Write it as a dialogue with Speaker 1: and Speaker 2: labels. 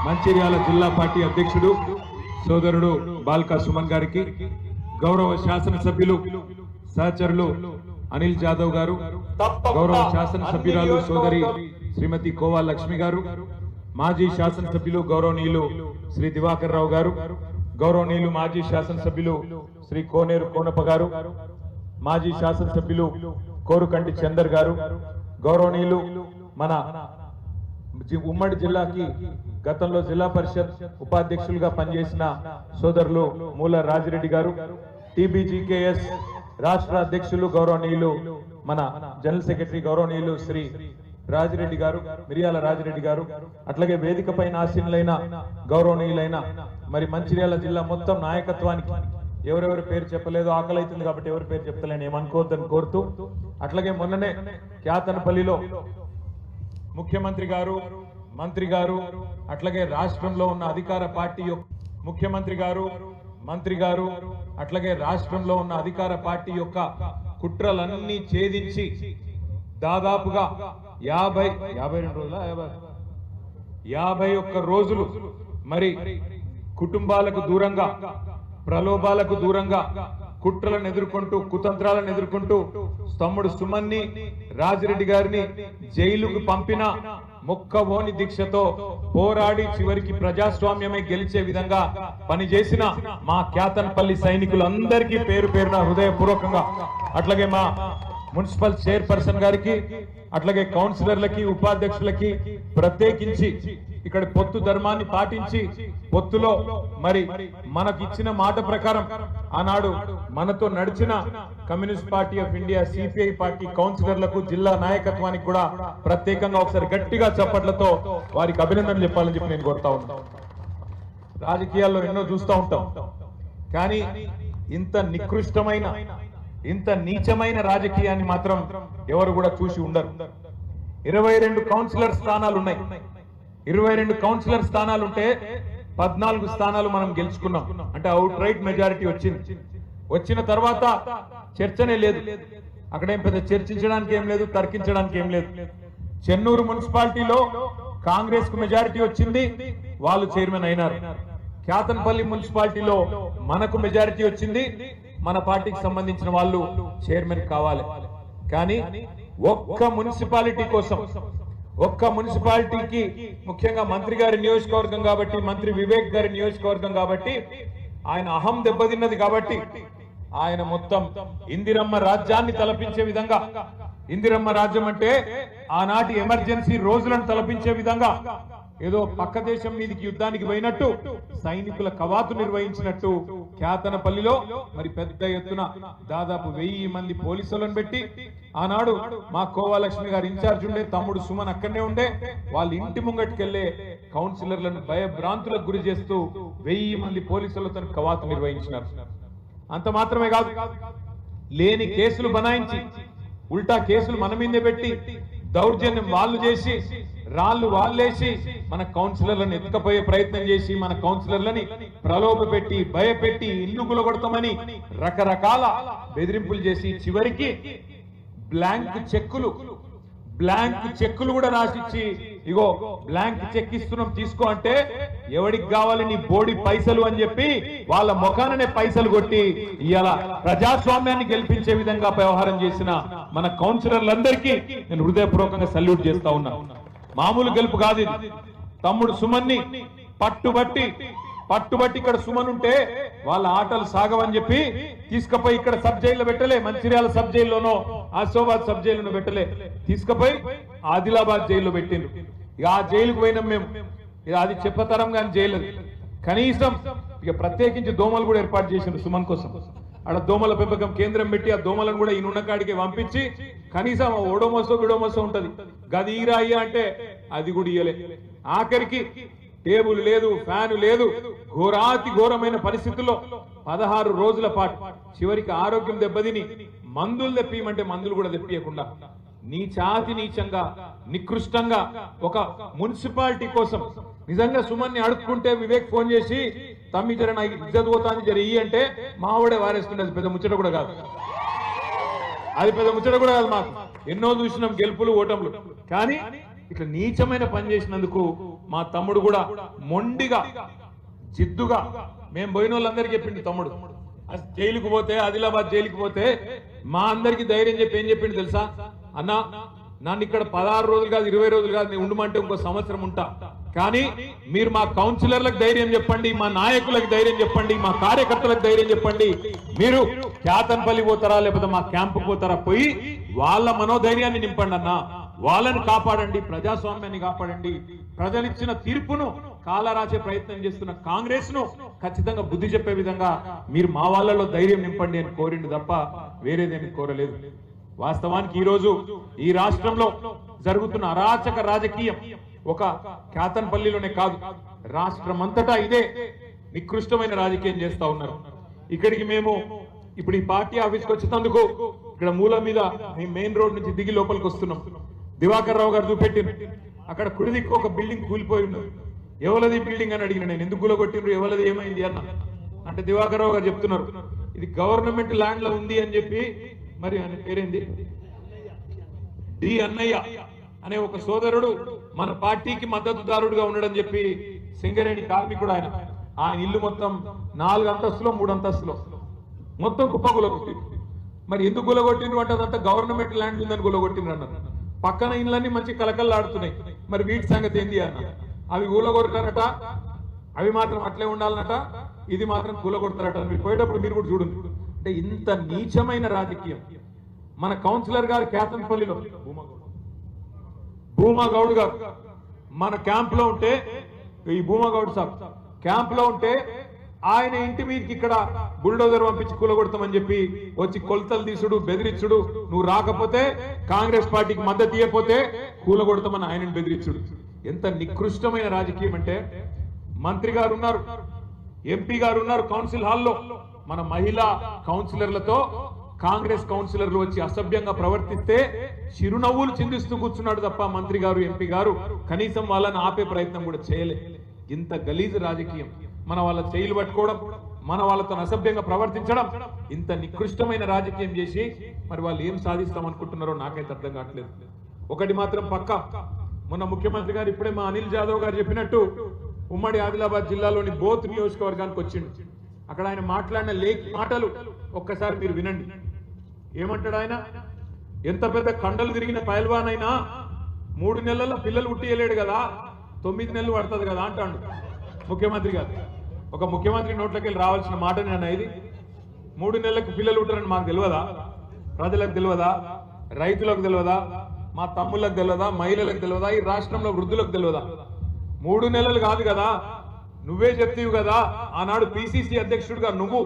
Speaker 1: మంచిర్యాల జిల్లా పార్టీ అధ్యక్షుడు సోదరుడు బాల్కా సుమన్ గారికి, గౌరవ శాసనసభ్యులు సహచరులు అనిల్ జాదవ్ గారు, గౌరవ శాసనసభ్యురాలు సోదరి శ్రీమతి కోవా లక్ష్మి గారు, మాజీ శాసనసభ్యులు గౌరవనీయులు శ్రీ దివాకర్ రావు గారు, గౌరవనీయులు మాజీ శాసనసభ్యులు శ్రీ కోనేరు కోనప్ప గారు, మాజీ శాసనసభ్యులు కోరుకంటి చందర్ గారు, గౌరవనీయులు మన ఉమ్మడి జిల్లాకి గతంలో జిల్లా పరిషత్ ఉపాధ్యక్షులుగా పనిచేసిన సోదరులు మూల రాజిరెడ్డి గారు, టీబీజీకేఎస్ రాష్ట్ర అధ్యక్షులు గౌరవనీయులు మన జనరల్ సెక్రటరీ గౌరవనీయులు శ్రీ రాజిరెడ్డి గారు, మిరియాల రాజిరెడ్డి గారు, అట్లాగే వేదిక పైన ఆసీనులైన గౌరవనీయులైన మరి మంచిర్యాల జిల్లా మొత్తం నాయకత్వానికి ఎవరెవరి పేరు చెప్పలేదు, ఆకలి అవుతుంది కాబట్టి ఎవరి పేరు చెప్తలేని ఏమనుకోవద్దని కోరుతూ, అట్లాగే మొన్ననే క్యాతనపల్లిలో ముఖ్యమంత్రి గారు, మంత్రి గారు, అట్లాగే రాష్ట్రంలో ఉన్న అధికార పార్టీ ముఖ్యమంత్రి గారు, మంత్రి గారు, అట్లాగే రాష్ట్రంలో ఉన్న అధికార పార్టీ యొక్క కుట్రలన్నీ ఛేదించి దాదాపుగా 51 రోజులు మరి కుటుంబాలకు దూరంగా, ప్రలోభాలకు దూరంగా, కుట్రలను ఎదుర్కొంటూ, కుతంత్రాలను ఎదుర్కొంటూ తమ్ముడు సుమన్ని రాజిరెడ్డి గారిని జైలుకు పంపిన మొక్కవోని దీక్షతో పోరాడి చివరికి ప్రజాస్వామ్యమే గెలిచే విధంగా పనిచేసిన మా క్యాతన్పల్లి సైనికులందరికీ పేరు పేరున హృదయపూర్వకంగా, అట్లాగే మా మున్సిపల్ చైర్పర్సన్ గారికి, అట్లాగే కౌన్సిలర్లకి, ఉపాధ్యక్షులకి ప్రత్యేకించి ఇక్కడ పొత్తు ధర్మాన్ని పాటించి పొత్తులో మరి మనకు ఇచ్చిన మాట ప్రకారం ఆనాడు మనతో నడిచిన communist party of India CPI party కౌన్సిలర్లకు, జిల్లా నాయకత్వానికి కూడా ప్రత్యేకంగా ఒకసారి గట్టిగా చప్పట్లతో వారికి అభినందనలు చెప్పాలని చెప్పి నేను కోరుతా ఉంటాను. రాజకీయాల్లో ఎన్నో చూస్తూ ఉంటాం, కానీ ఇంత నికృష్టమైన, ఇంత నీచమైన రాజకీయాన్ని మాత్రం ఎవరు కూడా చూసి ఉండరు. 22 కౌన్సిలర్ స్థానాలు ఉన్నాయి. 22 కౌన్సిలర్ స్థానాలు ఉంటే 14 స్థానాలు మనం గెలుచుకున్నాం, అంటే అవుట్ రైట్ మెజారిటీ వచ్చింది. వచ్చిన తర్వాత చర్చనే లేదు, అక్కడేం పెద్ద చర్చించడానికి ఏం లేదు, తర్కించడానికి ఏం లేదు. చెన్నూరు మున్సిపాలిటీలో కాంగ్రెస్ కు మెజారిటీ వచ్చింది, వాళ్ళు చైర్మన్ అయినారు. క్యాతన్పల్లి మున్సిపాలిటీలో మనకు మెజారిటీ వచ్చింది, మన పార్టీకి సంబంధించిన వాళ్ళు చైర్మన్ కావాలి. కానీ ఒక్క మున్సిపాలిటీ కోసం, ఒక్క మున్సిపాలిటీకి, ముఖ్యంగా మంత్రి గారి నియోజకవర్గం కాబట్టి, మంత్రి వివేక్ గారి నియోజకవర్గం కాబట్టి, ఆయన అహం దెబ్బతిన్నది కాబట్టి ఆయన మొత్తం ఇందిరమ్మ రాజ్యాన్ని తలపించే విధంగా, ఇందిరమ్మ రాజ్యం అంటే ఆనాటి ఎమర్జెన్సీ రోజులను తలపించే విధంగా, ఏదో పక్క దేశం మీదకి యుద్ధానికి పోయినట్టు సైనికుల కవాతు నిర్వహించినట్టు క్యాతనపల్లిలో మరి పెద్ద ఎత్తున దాదాపు 1000 మంది పోలీసులను పెట్టి, ఆనాడు మా కోవా లక్ష్మి గారు ఇన్ఛార్జ్ ఉండే, తమ్ముడు సుమన్ అక్కడనే ఉండే, వాళ్ళ ఇంటి ముంగట్టుకెళ్లే కౌన్సిలర్లను భయభ్రాంతులకు గురి చేస్తూ 1000 మంది పోలీసులతో కవాతు నిర్వహించినారు. అంత మాత్రమే కాదు, లేని కేసులు బనాయించి ఉల్టా కేసులు మన మీదే పెట్టి దౌర్జన్యం వాళ్ళు చేసి, రాళ్లు వాళ్ళేసి మన కౌన్సిలర్లను ఎత్తుకపోయే ప్రయత్నం చేసి, మన కౌన్సిలర్లని ప్రలోభ పెట్టి, భయపెట్టి, ఇల్లు గులగొడతామని రకరకాల బెదిరింపులు చేసి చివరికి బ్లాంక్ చెక్కులు కూడా రాసిచ్చి, ఇగో బ్లాంక్ చెక్ ఇస్తున్నాం తీసుకో అంటే, ఎవడికి కావాలి నీ బోడి పైసలు అని చెప్పి వాళ్ళ ముఖాననే పైసలు కొట్టి ఇవాళ ప్రజాస్వామ్యాన్ని గెలిపించే విధంగా వ్యవహారం చేసిన మన కౌన్సిలర్లందరికీ నేను హృదయపూర్వకంగా సల్యూట్ చేస్తా ఉన్నా. మామూలు గెలుపు కాదు ఇది. తమ్ముడు సుమన్ని పట్టుబట్టి ఇక్కడ సుమన్ ఉంటే వాళ్ళ ఆటలు సాగవని చెప్పి తీసుకుపోయి ఇక్కడ సబ్ జైల్లో పెట్టలే, మంచిర్యాల సబ్ జైల్లోనో ఆసిఫాబాద్ సబ్ జైల్లోనో పెట్టలే, తీసుకుపోయి ఆదిలాబాద్ జైల్లో పెట్టిండ్రు. ఇక ఆ జైలుకు పోయినాం మేము, అది చెప్పతరం కానీ జైలు. కనీసం ఇక ప్రత్యేకించి దోమలు కూడా ఏర్పాటు చేసిండ్రు సుమన్ కోసం. అక్కడ దోమల పెంపకం కేంద్రం పెట్టి ఆ దోమలను కూడా ఈ నున్నకాడికి పంపించి కనీసం ఓడోమోసో విడోమోసో ఉంటది, గది ఈరాయి అంటే అది కూడా ఇయ్యలే. ఆఖరికి టేబుల్ లేదు, ఫ్యాన్ లేదు, ఘోరాతి ఘోరమైన పరిస్థితుల్లో 16 రోజుల పాటు చివరికి ఆరోగ్యం దెబ్బతిని మందులు తెప్పియమంటే మందులు కూడా తెప్పియకుండా నీచంగా, నికృష్టంగా ఒక మున్సిపాలిటీ కోసం నిజంగా సుమన్ని అడుక్కుంటే వివేక్ ఫోన్ చేసి, తమ్మి జర నా ఇజ్జత్ పోతాన్ని జర ఇయ్యి అంటే మావాడే వారేస్తుండే. అది పెద్ద ముచ్చట కూడా కాదు, మాకు ఎన్నో చూసినాం గెలుపులు ఓటములు. కానీ ఇట్లా నీచమైన పని చేసినందుకు మా తమ్ముడు కూడా మొండిగా జిద్దుగా మేము పోయిన వాళ్ళందరికీ చెప్పిండు తమ్ముడు జైలుకు పోతే ఆదిలాబాద్ జైలుకు పోతే మా అందరికి ధైర్యం చెప్పి ఏం చెప్పిండు తెలుసా అన్నా నన్ను ఇక్కడ 16 రోజులు కాదు 20 రోజులు కాదు నేను ఉండమంటే ఇంకో సంవత్సరం ఉంటా కానీ మీరు మా కౌన్సిలర్లకు ధైర్యం చెప్పండి మా నాయకులకు ధైర్యం చెప్పండి మా కార్యకర్తలకు ధైర్యం చెప్పండి మీరు క్యాతన్పల్లి పోతారా లేకపోతే మా క్యాంపుకు పోతారా పోయి వాళ్ళ మనోధైర్యాన్ని నింపండి అన్న వాళ్ళని కాపాడండి ప్రజాస్వామ్యాన్ని కాపాడండి ప్రజలిచ్చిన తీర్పును కాలరాచే ప్రయత్నం చేస్తున్న కాంగ్రెస్ ను ఖచ్చితంగా బుద్ధి చెప్పే విధంగా మీరు మా వాళ్ళలో ధైర్యం నింపండి అని కోరిండు తప్ప వేరేదేమి కోరలేదు వాస్తవానికి ఈ రోజు ఈ రాష్ట్రంలో జరుగుతున్న అరాచక రాజకీయం ఒక క్యాతన్పల్లిలోనే కాదు రాష్ట్రమంతటా ఇదే నికృష్టమైన రాజకీయం చేస్తా ఉన్నారు ఇక్కడికి మేము ఇప్పుడు ఈ పార్టీ ఆఫీస్కి వచ్చేందుకు ఇక్కడ మూల మీద మెయిన్ రోడ్ నుంచి దిగి లోపలికి వస్తున్నాం దివాకర్ రావు గారు చూపెట్టిన అక్కడ కుడి దిక్కు ఒక బిల్డింగ్ కూలిపోయి ఉన్నది ఎవరది బిల్డింగ్ అని అడిగిన నేను ఎందుకు కూలగొట్టిండ్రు ఎవరది ఏమైంది అన్న అంటే దివాకర్ రావు గారు చెప్తున్నారు ఇది గవర్నమెంట్ ల్యాండ్ లో ఉంది అని చెప్పి మరి ఆయన పేరేంది డి అన్నయ్య అనే ఒక సోదరుడు మన పార్టీకి మద్దతుదారుడుగా ఉండడని చెప్పి సింగరేణి కార్మికుడు ఆయన ఇల్లు మొత్తం 4 అంతస్తులో 3 అంతస్తులో మొత్తం కుప్పగులగొట్టి మరి ఎందుకు గులగొట్టిండ్రు అంటే అదంతా గవర్నమెంట్ ల్యాండ్ ఉందని గులగొట్టిండ్రు అన్నారు పక్కన ఇళ్ళన్నీ మంచి కలకల్లాడుతున్నాయి మరి వీటి సంగతి ఏంది అన్న అవి కూలగొడతారట అవి మాత్రం అట్లే ఉండాలన్నట ఇది మాత్రం కూలగొడతారట మీరు పోయేటప్పుడు మీరు కూడా చూడండి అంటే ఇంత నీచమైన రాజకీయం మన కౌన్సిలర్ గారు క్యాతన్పల్లిలో భూమాగౌడ్ గారు మన క్యాంప్ లో ఉంటే ఈ భూమాగౌడ్ సాబ్ క్యాంప్ లో ఉంటే ఆయన ఇంటి మీదకి ఇక్కడ బుల్డోజర్ పంపించి కూలగొడతామని చెప్పి వచ్చి కొలతలు తీసుడు బెదిరించుడు నువ్వు రాకపోతే కాంగ్రెస్ పార్టీకి మద్దతు ఇవ్వకపోతే కూలగొడతామని ఆయనను బెదిరించుడు ఎంత నికృష్టమైన రాజకీయం అంటే మంత్రి గారు ఉన్నారు ఎంపీ గారు ఉన్నారు కౌన్సిల్ హాల్లో మన మహిళా కౌన్సిలర్లతో కాంగ్రెస్ కౌన్సిలర్లు వచ్చి అసభ్యంగా ప్రవర్తిస్తే చిరునవ్వులు చిందిస్తూ కూర్చున్నాడు తప్ప మంత్రి గారు ఎంపీ గారు కనీసం వాళ్ళని ఆపే ప్రయత్నం కూడా చేయలే ఇంత గలీజు రాజకీయం మన వాళ్ళ చేయిలు పట్టుకోవడం మన వాళ్ళతో అసభ్యంగా ప్రవర్తించడం ఇంత నికృష్టమైన రాజకీయం చేసి మరి వాళ్ళు ఏం సాధిస్తాం అనుకుంటున్నారో నాకైతే అర్థం కావట్లేదు ఒకటి మాత్రం పక్కా మొన్న ముఖ్యమంత్రి గారు ఇప్పుడే మా అనిల్ జాదవ్ గారు చెప్పినట్టు ఉమ్మడి ఆదిలాబాద్ జిల్లాలోని బోత్ నియోజకవర్గానికి వచ్చిండు అక్కడ ఆయన మాట్లాడిన మాటలు ఒక్కసారి మీరు వినండి ఏమంటాడు ఆయన ఎంత పెద్ద కండలు తిరిగిన పైల్వాన్ అయినా 3 నెలల పిల్లలు ఉట్టియలేడు కదా 9 నెలలు పడుతుంది కదా అంటాడు ముఖ్యమంత్రి గారు ఒక ముఖ్యమంత్రి నోట్లోకి వెళ్ళి రావాల్సిన మాట నేను ఇది 3 నెలలకు పిల్లలు ఉంటారని మాకు తెలియదా ప్రజలకు తెలియదా రైతులకు తెలియదా మా తమ్ముళ్ళకు తెలియదా మహిళలకు తెలియదా ఈ రాష్ట్రంలో వృద్ధులకు తెలియదా 3 నెలలు కాదు కదా నువ్వే చెప్తీవు కదా ఆనాడు పిసిసి అధ్యక్షుడిగా నువ్వు